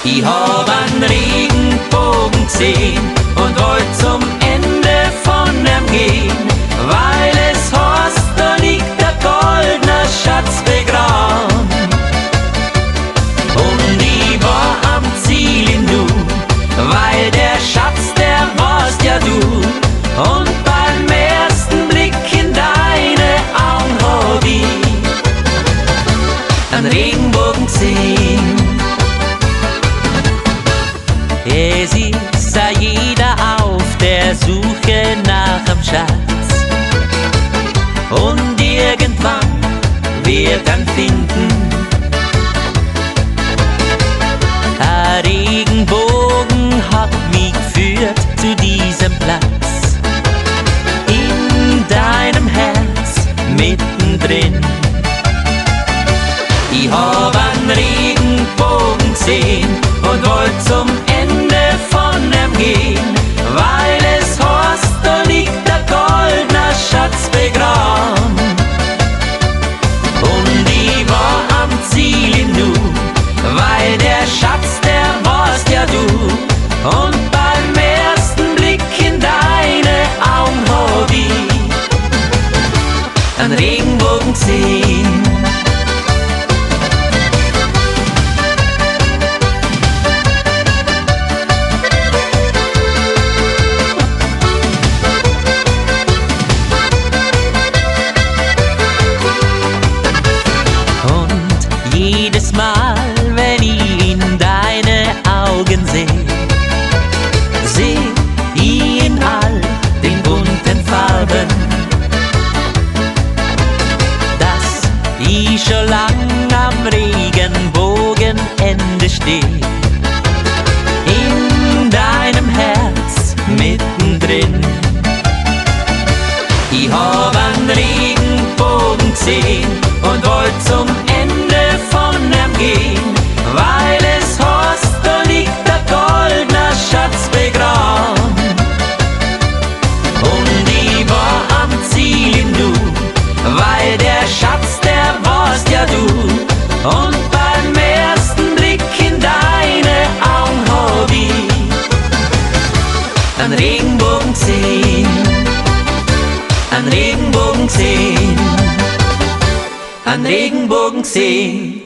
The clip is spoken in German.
Ich hab einen Regenbogen gesehen und wollt zum Ende von ihm gehen, weil es heißt, da liegt der goldene Schatz begraben. Und ich war am Ziel im Nu, weil der Schatz, der warst ja du. Und beim ersten Blick in deine Augen hab ich einen Regenbogen gesehen. Es ist ja jeder auf der Suche nach dem Schatz, und irgendwann wird er finden. Der Regenbogen hat mich geführt zu diesem Platz, in deinem Herz mittendrin. Ich hab einen Regenbogen gesehen und wollt zum Ende von ihm gehen, weil es heißt, da liegt der goldene Schatz begraben. Und ich war am Ziel im Nu, weil der Schatz, der warst ja du. Und beim ersten Blick in deine Augen hab ich einen Regenbogen gesehen. Jedes Mal, wenn ich in deine Augen seh ich in all den bunten Farben, dass ich schon lang am Regenbogenende steh, in deinem Herz mittendrin. Ich hab einen Regenbogen gesehen und wollt zum Ende von ihm gehen, weil es heißt, da liegt der goldene Schatz begraben. Und ich war am Ziel im Nu, weil der Schatz, der warst ja du. Und beim ersten Blick in deine Augen hab ich einen Regenbogen gesehen, einen Regenbogen gesehen, einen Regenbogen gesehen.